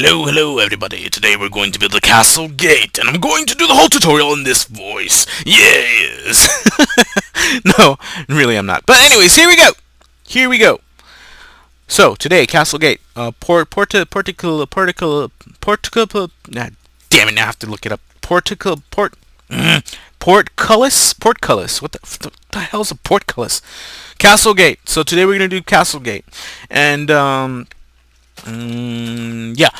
Hello everybody. Today we're going to build a castle gate, and I'm going to do the whole tutorial in this voice. Yes! No, really I'm not. But anyways, here we go! Here we go! So, today, castle gate. Portcullis, damn it, now I have to look it up. Portcullis. What the hell is a portcullis? Castle gate. So today we're going to do castle gate. And, yeah,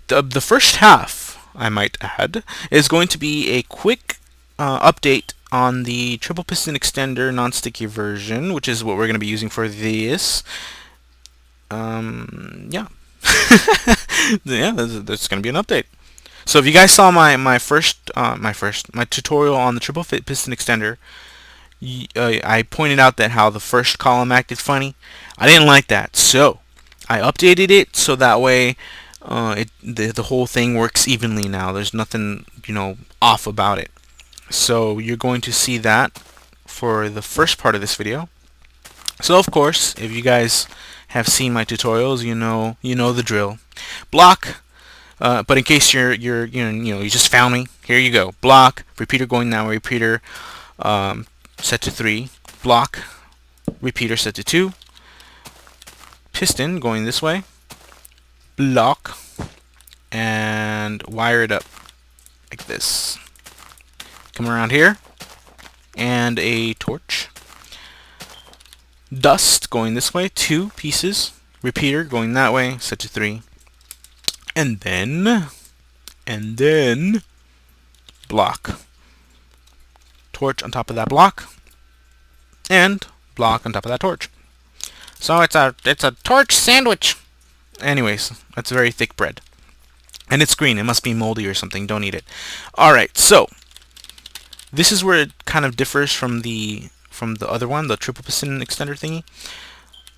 the first half, I might add, is going to be a quick update on the triple piston extender non-sticky version, which is what we're going to be using for this. Yeah, yeah, there's going to be an update. So if you guys saw my tutorial on the triple piston extender, I pointed out that how the first column acted funny. I didn't like that, so I updated it so that way the whole thing works evenly now. There's nothing, off about it. So you're going to see that for the first part of this video. So of course, if you guys have seen my tutorials, you know the drill. Block, but in case you just found me, here you go. Block, repeater going that way, repeater set to 3, block, repeater set to 2, piston going this way, block, and wire it up like this. Come around here, and a torch. Dust going this way, 2 pieces. Repeater going that way, set to 3. And then block. Torch on top of that block, and block on top of that torch. So it's a torch sandwich. Anyways, that's very thick bread. And it's green. It must be moldy or something. Don't eat it. Alright, so this is where it kind of differs from the other one, the triple piston extender thingy.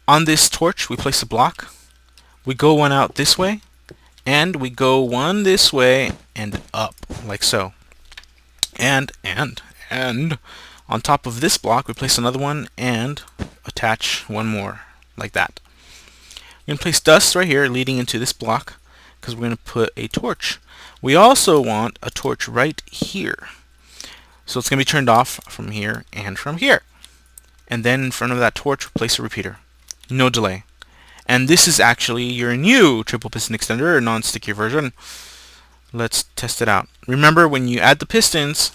On this torch, we place a block. We go one out this way, and we go one this way and up, like so. And on top of this block, we place another one and attach one more, like that. We're going to place dust right here leading into this block because we're going to put a torch. We also want a torch right here. So it's going to be turned off from here and from here. And then in front of that torch, place a repeater. No delay. And this is actually your new triple piston extender, or non-sticky version. Let's test it out. Remember, when you add the pistons,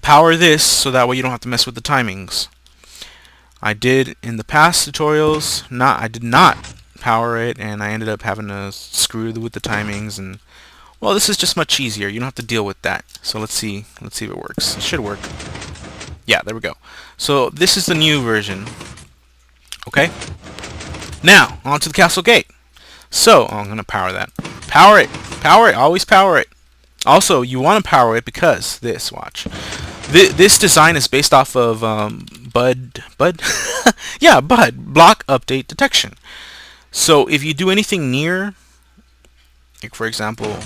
power this so that way you don't have to mess with the timings. I did in the past tutorials, I did not power it, and I ended up having to screw with the timings, and well, this is just much easier. You don't have to deal with that. So let's see if it works. It should work. Yeah, there we go. So this is the new version. Okay. Now on to the castle gate. So I'm gonna power that. Power it. Always power it. Also, you want to power it because this. Watch. This design is based off of Bud. Yeah, Bud block update detection. So if you do anything near, like for example,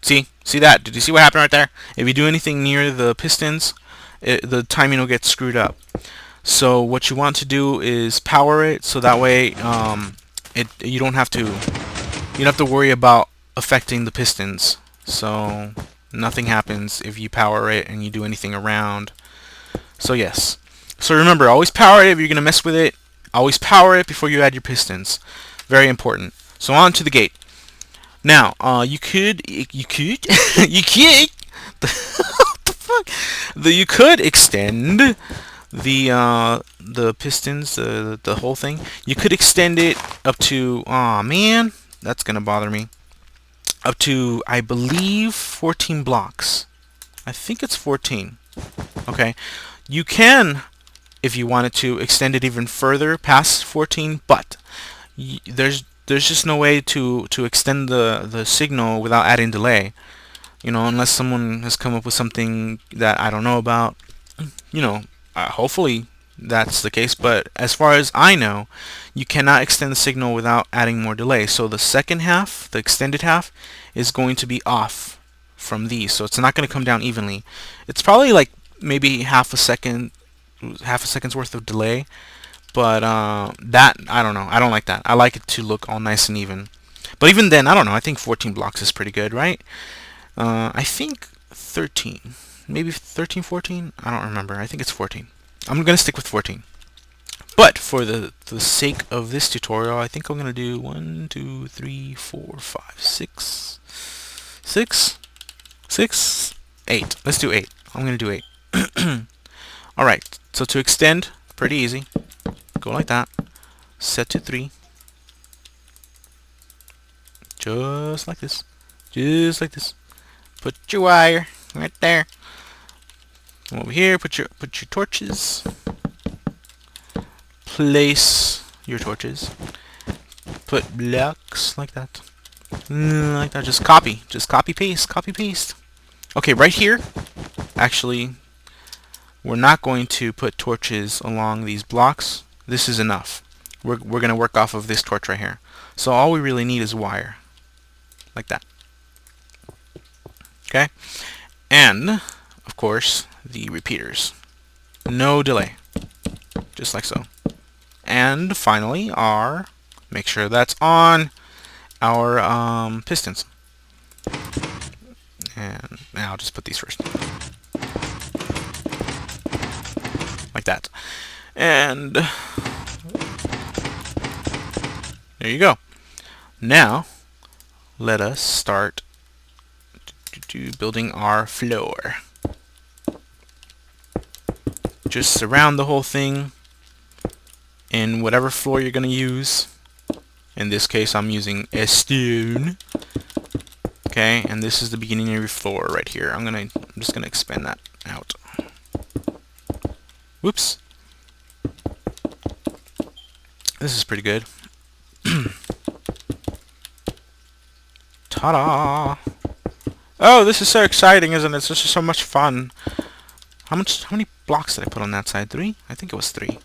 see that? Did you see what happened right there? If you do anything near the pistons, the timing will get screwed up. So what you want to do is power it so that way you don't have to worry about affecting the pistons. So nothing happens if you power it and you do anything around. So yes. So remember, always power it if you're gonna mess with it. Always power it before you add your pistons. Very important. So on to the gate. Now, you could you could extend the pistons, the whole thing. You could extend it up to, aw man, that's gonna bother me. Up to, I believe, 14 blocks. I think it's 14. Okay, you can, if you wanted to, extend it even further past 14, but there's just no way to extend the signal without adding delay. Unless someone has come up with something that I don't know about. Hopefully that's the case, but as far as I know, you cannot extend the signal without adding more delay. So the second half, the extended half, is going to be off from these, so it's not going to come down evenly. It's probably like maybe half a second's worth of delay, but that, I don't know, I don't like that. I like it to look all nice and even. But even then, I don't know. I think 14 blocks is pretty good, right? I think 13. Maybe 13, 14? I don't remember. I think it's 14. I'm going to stick with 14. But for the sake of this tutorial, I think I'm going to do 1, 2, 3, 4, 5, 6, 8. Let's do 8. I'm going to do 8. Alright, so to extend, pretty easy. Go like that. Set to 3. Just like this. Just like this. Put your wire right there. Come over here, put your torches. Place your torches. Put blocks like that. Like that. Just copy paste, copy paste. Okay, right here, actually, we're not going to put torches along these blocks. This is enough. We're going to work off of this torch right here. So all we really need is wire. Like that. Okay? And, of course, the repeaters. No delay. Just like so. And finally, make sure that's on, our pistons. And now I'll just put these first. Like that. And there you go. Now, let us start building our floor. Just surround the whole thing in whatever floor you're going to use. In this case, I'm using a stone. Okay, and this is the beginning of your floor right here. I'm just gonna expand that out. Whoops. This is pretty good. Ta-da! Oh, this is so exciting, isn't it? It's just so much fun. How many blocks did I put on that side? 3? I think it was 3.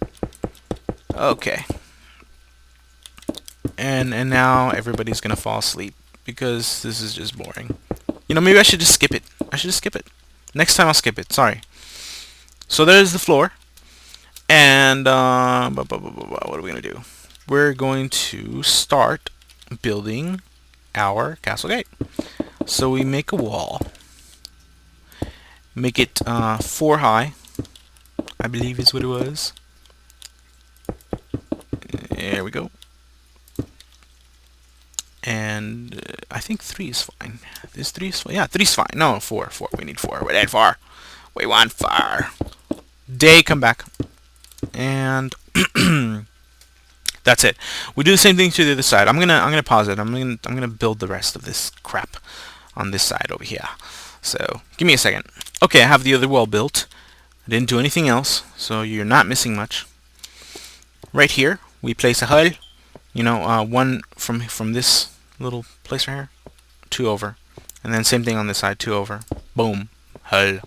Okay. And now everybody's gonna fall asleep because this is just boring. You know, maybe I should just skip it. Next time I'll skip it. Sorry. So there's the floor. And what are we gonna do? We're going to start building our castle gate. So we make a wall. Make it 4 high, I believe is what it was. There we go. And I think 3 is fine. Is 3 is fine? Yeah, 3 is fine. No, 4. We need 4. We need 4. We want 4. Day, come back. And that's it. We do the same thing to the other side. I'm gonna pause it. I'm gonna build the rest of this crap on this side over here. So give me a second. Okay, I have the other wall built. I didn't do anything else, so you're not missing much. Right here, we place a hull. You know, one from this little place right here, 2 over, and then same thing on this side, 2 over. Boom, hull.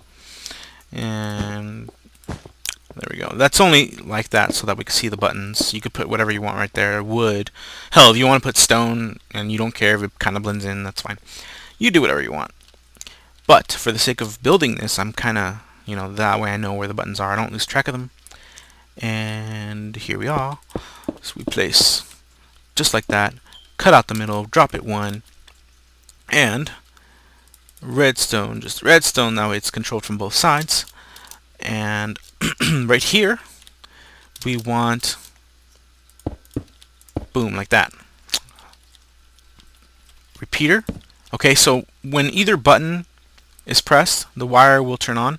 And there we go. That's only like that so that we can see the buttons. You could put whatever you want right there. Wood. Hell, if you want to put stone and you don't care if it kind of blends in, that's fine. You do whatever you want. But for the sake of building this, I'm kind of, you know, that way I know where the buttons are. I don't lose track of them. And here we are. So we place just like that. Cut out the middle. Drop it 1. And redstone. Just redstone. That way it's controlled from both sides. And right here, we want, boom, like that. Repeater. Okay, so when either button is pressed, the wire will turn on.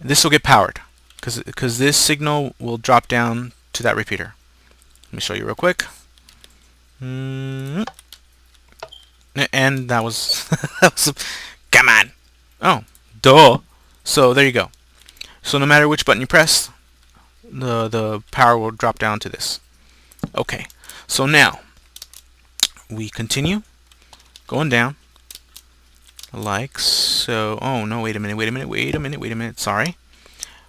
This will get powered, because this signal will drop down to that repeater. Let me show you real quick. And that was, come on. Oh, duh. So there you go. So no matter which button you press, the power will drop down to this. Okay, so now we continue going down like so. Oh no, wait a minute. Sorry.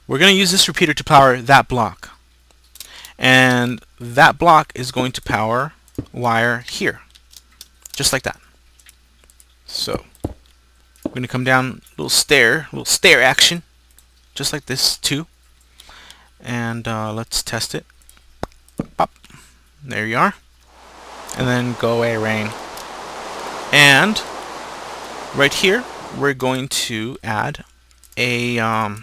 We're going to use this repeater to power that block. And that block is going to power wire here. Just like that. So we're going to come down, little stair action. Just like this too. And let's test it. Pop. There you are. And then go away, rain. And right here, we're going to add a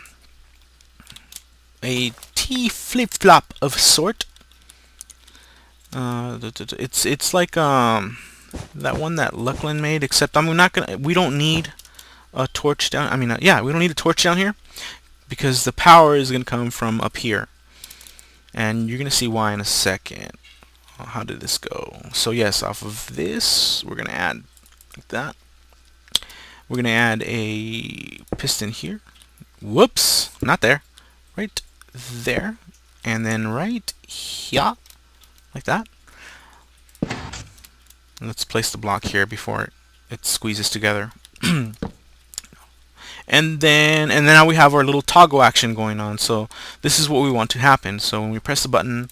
T flip-flop of sort. It's like that one that Luckland made, except we don't need a torch down. Yeah, we don't need a torch down here because the power is gonna come from up here, and you're gonna see why in a second. How did this go? So yes, off of this, we're gonna add like that. We're gonna add a piston here. Whoops, not there. Right there, and then right here, like that. Let's place the block here before it squeezes together. And then now we have our little toggle action going on. So this is what we want to happen. So when we press the button,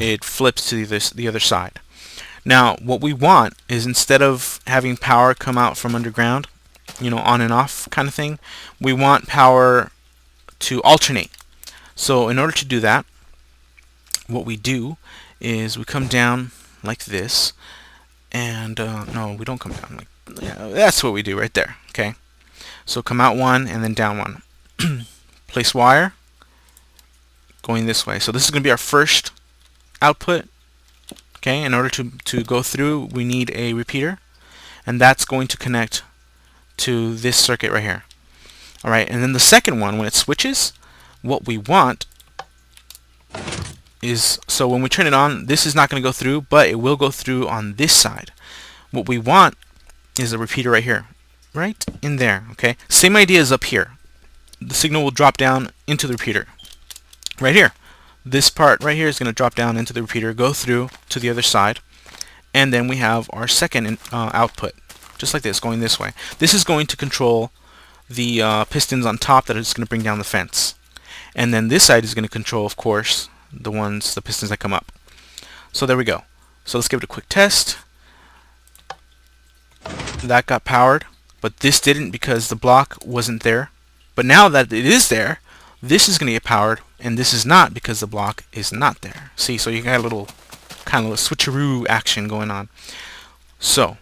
it flips to the other side. Now what we want is, instead of having power come out from underground, on and off kind of thing, we want power to alternate. So in order to do that, what we do is we come down like this, and no, we don't come down like, yeah, that's what we do right there. Okay, so come out one and then down one. Place wire going this way. So this is going to be our first output. Okay, in order to go through, we need a repeater, and that's going to connect to this circuit right here. Alright, and then the second one, when it switches, what we want is, so when we turn it on, this is not going to go through, but it will go through on this side. What we want is a repeater right here, right in there. Okay, same idea as up here. The signal will drop down into the repeater right here. This part right here is going to drop down into the repeater, go through to the other side, and then we have our second output, just like this, going this way. This is going to control the pistons on top that is going to bring down the fence, and then this side is going to control, of course, the pistons that come up. So there we go. So let's give it a quick test. That got powered, but this didn't because the block wasn't there. But now that it is there, this is going to get powered, and this is not because the block is not there. See, so you got a little kind of a switcheroo action going on. So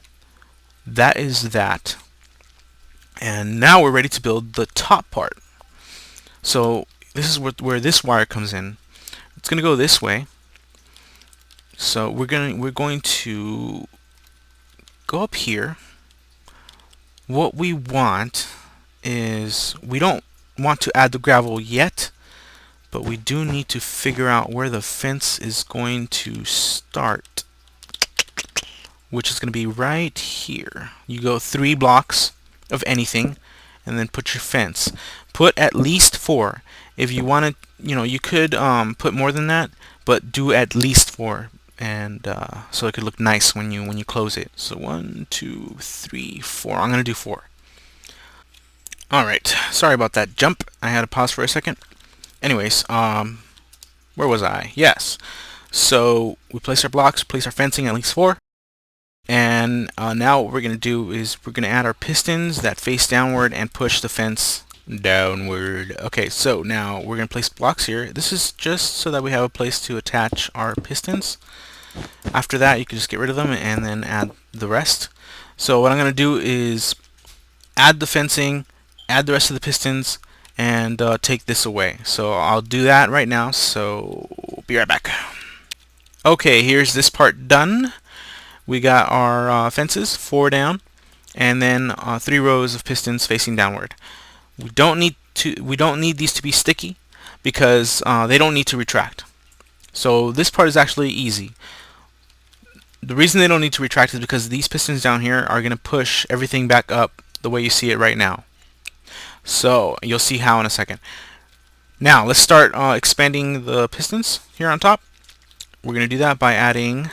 that is that. And now we're ready to build the top part. So this is where this wire comes in. It's going to go this way. So we're going to go up here. What we want is, we don't want to add the gravel yet, but we do need to figure out where the fence is going to start, which is going to be right here. You go 3 blocks of anything and then put your fence. Put at least 4. If you want to, you could put more than that, but do at least 4, and so it could look nice when you close it. So 1, 2, 3, 4. I'm gonna do 4. Alright, sorry about that jump. I had to pause for a second. Anyways, where was I? Yes. So we place our blocks, place our fencing at least 4. And now what we're going to do is we're going to add our pistons that face downward and push the fence downward. Okay, so now we're going to place blocks here. This is just so that we have a place to attach our pistons. After that, you can just get rid of them and then add the rest. So what I'm going to do is add the fencing, add the rest of the pistons, and take this away. So I'll do that right now, so be right back. Okay, here's this part done. We got our fences, 4 down, and then 3 rows of pistons facing downward. We don't need these to be sticky because they don't need to retract. So this part is actually easy. The reason they don't need to retract is because these pistons down here are going to push everything back up the way you see it right now. So you'll see how in a second. Now let's start expanding the pistons here on top. We're going to do that by adding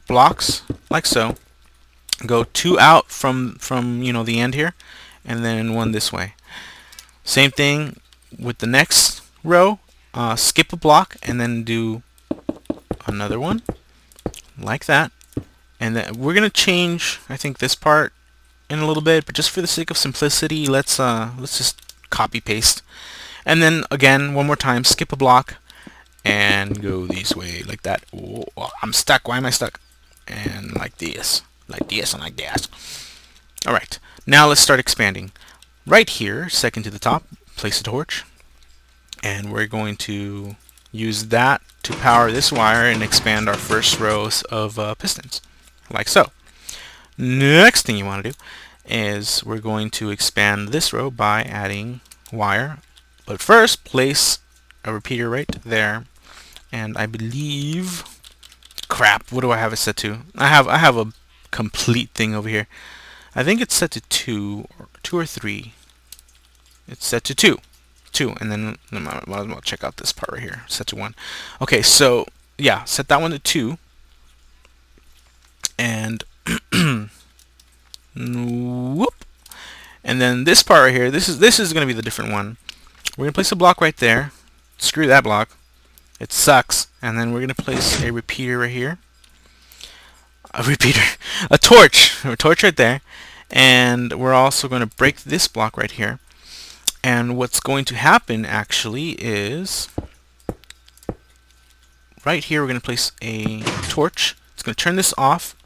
blocks like so. Go 2 out from the end here, and then 1 this way. Same thing with the next row. Skip a block and then do another one like that. And then we're gonna change, I think, this part in a little bit, but just for the sake of simplicity, let's just copy paste. And then again, one more time, skip a block and go this way like that. Oh, I'm stuck. Why am I stuck? And like this. like this and like that. Alright, now let's start expanding. Right here, second to the top, place a torch. And we're going to use that to power this wire and expand our first rows of pistons, like so. Next thing you want to do is we're going to expand this row by adding wire. But first, place a repeater right there. And I believe... Crap, what do I have it set to? I have a complete thing over here. I think it's set to 2 or 3. It's set to 2. 2, and then I might as well check out this part right here. Set to 1. Okay, so yeah, set that one to 2. And whoop. And then this part right here, this is gonna be the different one. We're gonna place a block right there. Screw that block. It sucks. And then we're gonna place a repeater right here. A repeater. A torch. A torch right there. And we're also gonna break this block right here. And what's going to happen actually is right here we're going to place a torch. It's going to turn this off,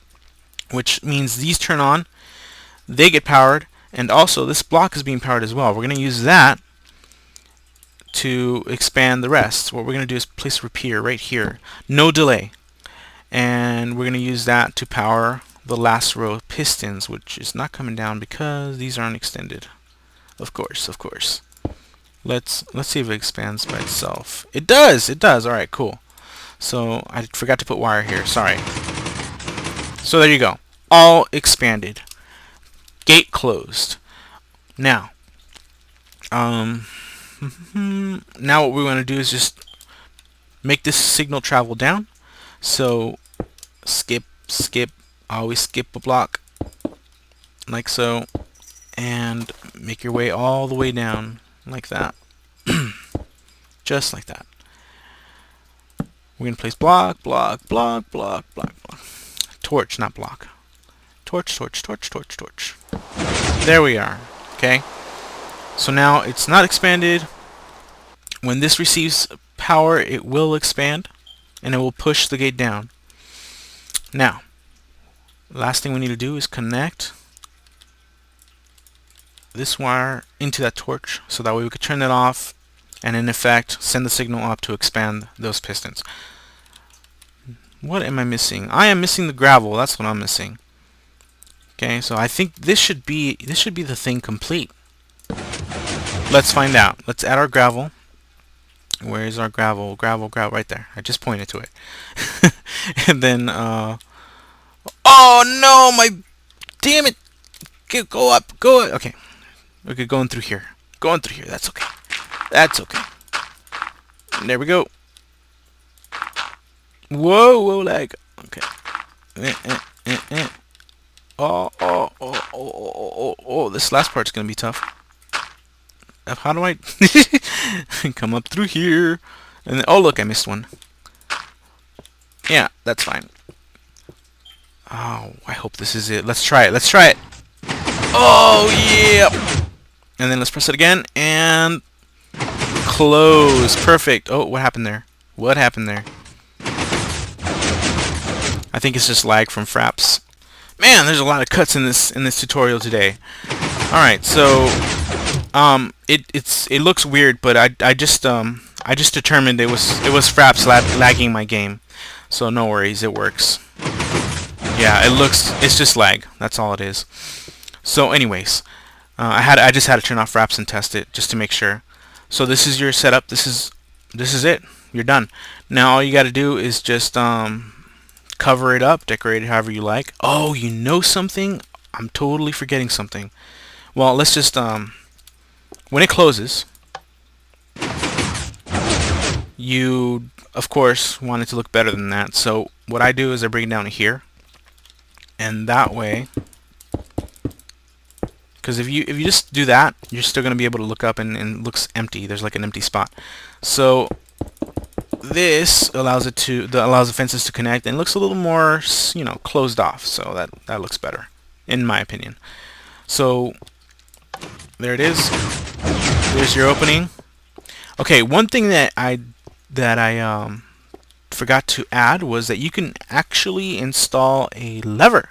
which means these turn on, they get powered, and also this block is being powered as well. We're going to use that to expand the rest. What we're going to do is place a repeater right here, no delay, and we're going to use that to power the last row of pistons, which is not coming down because these aren't extended. Of course, of course. Let's see if it expands by itself. It does! It does! Alright, cool. So, I forgot to put wire here. Sorry. So, there you go. All expanded. Gate closed. Now, now what we want to do is just make this signal travel down. So, skip, always skip a block. Like so. And make your way all the way down like that. Just like that. We're going to place block. Torch, not block. Torch. There we are. Okay. So now it's not expanded. When this receives power, it will expand. And it will push the gate down. Now, last thing we need to do is connect this wire into that torch, so that way we could turn that off and in effect send the signal up to expand those pistons. What am I missing? I am missing the gravel. That's what I'm missing. Okay, so I think this should be the thing complete. Let's find out. Let's add our gravel. Where is our gravel? Gravel right there. I just pointed to it. And then oh no, my damn it. Go up. Okay. Okay, going through here. That's okay. There we go. Whoa, lag. Okay. Oh, this last part's gonna be tough. How do I come up through here? And then, oh look, I missed one. Yeah, that's fine. Oh, I hope this is it. Let's try it. Oh yeah. And then let's press it again and close. Perfect. Oh, what happened there? I think it's just lag from fraps. Man, there's a lot of cuts in this tutorial today. All right, so it looks weird, but I just determined it was fraps lagging my game. So no worries, it works. Yeah, it's just lag. That's all it is. So anyways, I just had to turn off fraps and test it just to make sure. So this is your setup. This is it. You're done. Now all you got to do is just cover it up, decorate it however you like. Oh, you know something? I'm totally forgetting something. Well, let's just when it closes, you of course want it to look better than that. So what I do is I bring it down to here, and that way. Because if you just do that, you're still going to be able to look up and it looks empty. There's like an empty spot. So this allows the fences to connect and it looks a little more, closed off. So that looks better, in my opinion. So there it is. There's your opening. Okay, one thing that I forgot to add was that you can actually install a lever.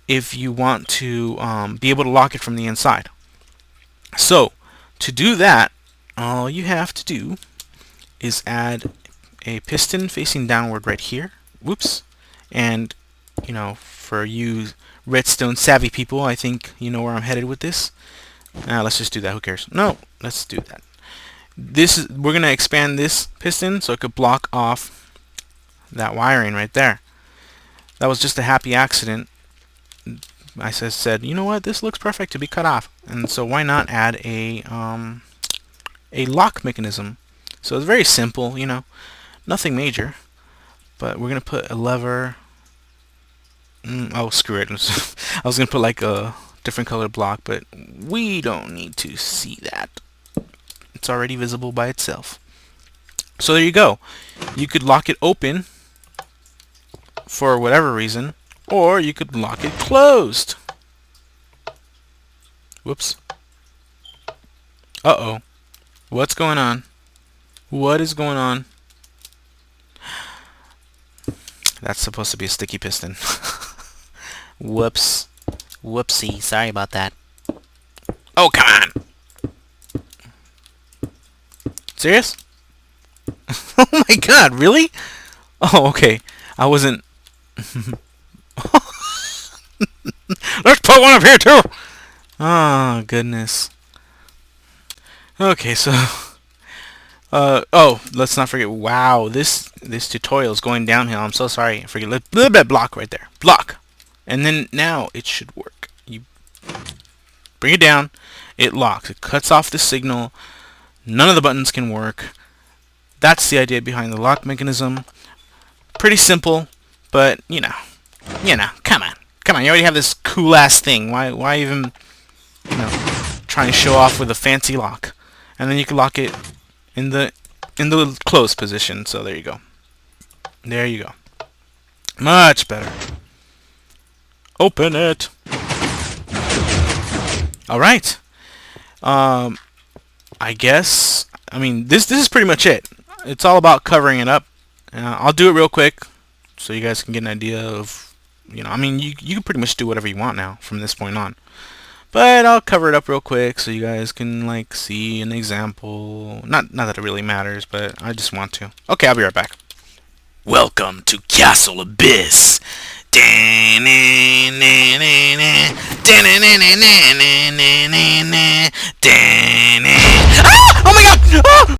if you want to be able to lock it from the inside. So to do that, all you have to do is add a piston facing downward right here. Whoops. And you know, for you redstone savvy people, I think you know where I'm headed with this. Let's just do that. Who cares? No, let's do that. We're gonna expand this piston so it could block off that wiring right there. That was just a happy accident. I said, you know what? This looks perfect to be cut off, and so why not add a lock mechanism? So it's very simple, you know, nothing major. But we're gonna put a lever. Oh, screw it. I was gonna put like a different colored block, but we don't need to see that. It's already visible by itself. So there you go. You could lock it open for whatever reason, or you could lock it closed. Whoops. Uh-oh. What's going on? What is going on? That's supposed to be a sticky piston. Whoops. Whoopsie. Sorry about that. Oh, come on! Serious? Oh my god, really? Oh, okay. I wasn't... Let's put one up here, too! Oh, goodness. Okay, so... oh, let's not forget. Wow, this tutorial is going downhill. I'm so sorry. I forget. Little bit block right there. Block. And then now it should work. You bring it down. It locks. It cuts off the signal. None of the buttons can work. That's the idea behind the lock mechanism. Pretty simple, but you know, come on. Come on, you already have this cool ass thing. Why even, you know, try and show off with a fancy lock? And then you can lock it in the closed position. So there you go. There you go. Much better. Open it. All right. I guess. I mean, this is pretty much it. It's all about covering it up. I'll do it real quick so you guys can get an idea of, you know, I mean, you can pretty much do whatever you want now from this point on. But I'll cover it up real quick so you guys can like see an example. Not that it really matters, but I just want to. Okay, I'll be right back. Welcome to Castle Abyss. Ah! Oh my god! Ah!